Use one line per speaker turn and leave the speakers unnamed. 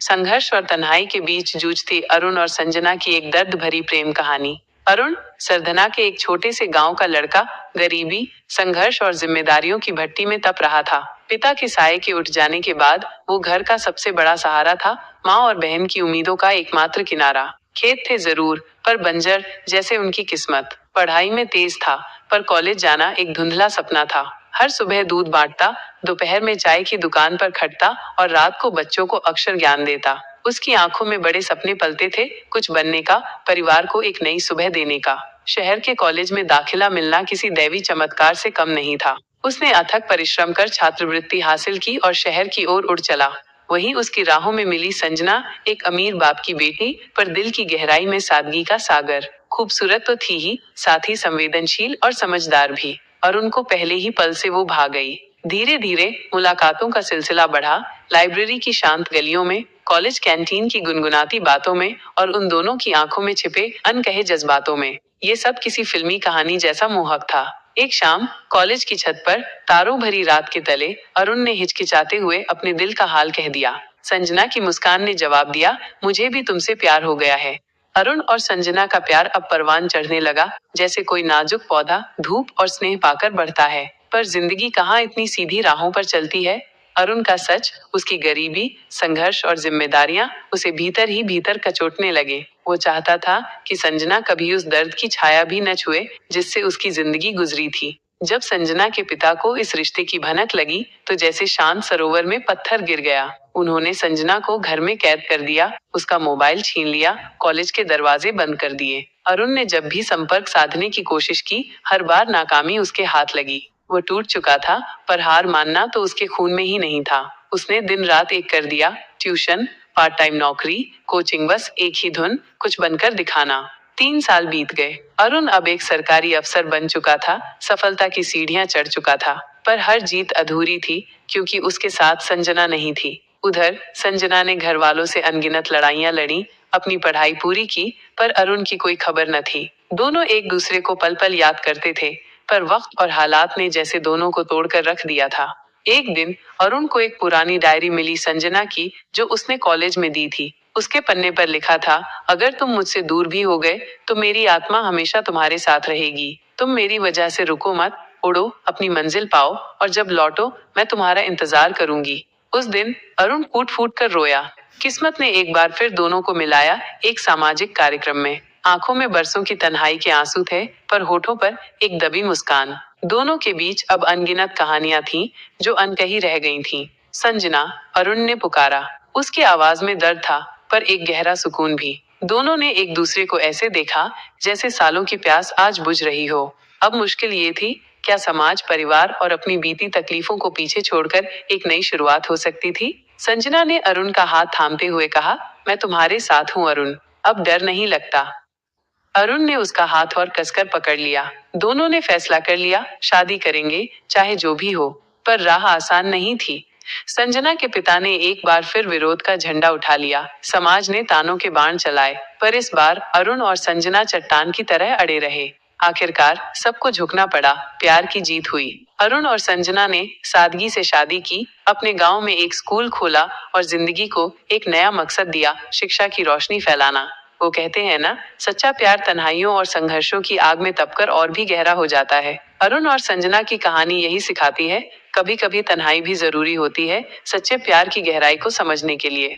संघर्ष और तन्हाई के बीच जूझती अरुण और संजना की एक दर्द भरी प्रेम कहानी। अरुण सरधना के एक छोटे से गांव का लड़का, गरीबी, संघर्ष और जिम्मेदारियों की भट्टी में तप रहा था। पिता के साये के उठ जाने के बाद वो घर का सबसे बड़ा सहारा था, माँ और बहन की उम्मीदों का एकमात्र किनारा। खेत थे जरूर, पर बंजर जैसे उनकी किस्मत। पढ़ाई में तेज था, पर कॉलेज जाना एक धुंधला सपना था। हर सुबह दूध बांटता, दोपहर में चाय की दुकान पर खटता और रात को बच्चों को अक्षर ज्ञान देता। उसकी आंखों में बड़े सपने पलते थे, कुछ बनने का, परिवार को एक नई सुबह देने का। शहर के कॉलेज में दाखिला मिलना किसी दैवी चमत्कार से कम नहीं था। उसने अथक परिश्रम कर छात्रवृत्ति हासिल की और शहर की ओर उड़ चला। वहीं उसकी राहों में मिली संजना, एक अमीर बाप की बेटी, पर दिल की गहराई में सादगी का सागर। खूबसूरत तो थी ही, साथ ही संवेदनशील और समझदार भी। और उनको पहले ही पल से वो भाग गई। धीरे धीरे मुलाकातों का सिलसिला बढ़ा, लाइब्रेरी की शांत गलियों में, कॉलेज कैंटीन की गुनगुनाती बातों में और उन दोनों की आंखों में छिपे अनकहे जज्बातों में। ये सब किसी फिल्मी कहानी जैसा मोहक था। एक शाम कॉलेज की छत पर तारों भरी रात के तले अरुण ने हिचकिचाते हुए अपने दिल का हाल कह दिया। संजना की मुस्कान ने जवाब दिया, मुझे भी तुमसे प्यार हो गया है। अरुण और संजना का प्यार अब परवान चढ़ने लगा, जैसे कोई नाजुक पौधा धूप और स्नेह पाकर बढ़ता है। पर जिंदगी कहाँ इतनी सीधी राहों पर चलती है। अरुण का सच, उसकी गरीबी, संघर्ष और जिम्मेदारियां उसे भीतर ही भीतर कचोटने लगे। वो चाहता था कि संजना कभी उस दर्द की छाया भी न छुए जिससे उसकी जिंदगी गुजरी थी। जब संजना के पिता को इस रिश्ते की भनक लगी, तो जैसे शांत सरोवर में पत्थर गिर गया। उन्होंने संजना को घर में कैद कर दिया, उसका मोबाइल छीन लिया, कॉलेज के दरवाजे बंद कर दिए। अरुण ने जब भी संपर्क साधने की कोशिश की, हर बार नाकामी उसके हाथ लगी। वो टूट चुका था, पर हार मानना तो उसके खून में ही नहीं था। उसने दिन रात एक कर दिया, ट्यूशन, पार्ट टाइम नौकरी, कोचिंग, बस एक ही धुन, कुछ बनकर दिखाना। 3 साल बीत गए। अरुण अब एक सरकारी अफसर बन चुका था, सफलता की सीढ़ियां चढ़ चुका था। पर हर जीत अधूरी थी, क्योंकि उसके साथ संजना नहीं थी। उधर संजना ने घर वालों से अनगिनत लड़ाइयां लड़ी, अपनी पढ़ाई पूरी की, पर अरुण की कोई खबर न थी। दोनों एक दूसरे को पल पल याद करते थे, पर वक्त और हालात ने जैसे दोनों को तोड़कर रख दिया था। एक दिन अरुण को एक पुरानी डायरी मिली संजना की, जो उसने कॉलेज में दी थी। उसके पन्ने पर लिखा था, अगर तुम मुझसे दूर भी हो गए तो मेरी आत्मा हमेशा तुम्हारे साथ रहेगी। तुम मेरी वजह से रुको मत, उड़ो, अपनी मंजिल पाओ, और जब लौटो मैं तुम्हारा इंतजार करूंगी। उस दिन अरुण फूट फूट कर रोया। किस्मत ने एक बार फिर दोनों को मिलाया, एक सामाजिक कार्यक्रम में। आंखों में बरसों की तन्हाई के आंसू थे, पर होठों पर एक दबी मुस्कान। दोनों के बीच अब अनगिनत कहानियां थीं, जो अनकही रह गई थीं। संजना, अरुण ने पुकारा। उसकी आवाज में दर्द था, पर एक गहरा सुकून भी। दोनों ने एक दूसरे को ऐसे देखा, जैसे सालों की प्यास आज बुझ रही हो। अब मुश्किल ये थी, क्या समाज, परिवार और अपनी बीती तकलीफों को पीछे छोड़कर एक नई शुरुआत हो सकती थी। संजना ने अरुण का हाथ थामते हुए कहा, मैं तुम्हारे साथ हूँ अरुण, अब डर नहीं लगता। अरुण ने उसका हाथ और कसकर पकड़ लिया। दोनों ने फैसला कर लिया, शादी करेंगे, चाहे जो भी हो। पर राह आसान नहीं थी। संजना के पिता ने एक बार फिर विरोध का झंडा उठा लिया। समाज ने तानों के बाण चलाए, पर इस बार अरुण और संजना चट्टान की तरह अड़े रहे। आखिरकार सबको झुकना पड़ा, प्यार की जीत हुई। अरुण और संजना ने सादगी से शादी की, अपने गांव में एक स्कूल खोला और जिंदगी को एक नया मकसद दिया, शिक्षा की रोशनी फैलाना। वो कहते हैं ना, सच्चा प्यार तन्हाइयों और संघर्षों की आग में तपकर और भी गहरा हो जाता है। अरुण और संजना की कहानी यही सिखाती है, कभी कभी तन्हाई भी जरूरी होती है, सच्चे प्यार की गहराई को समझने के लिए।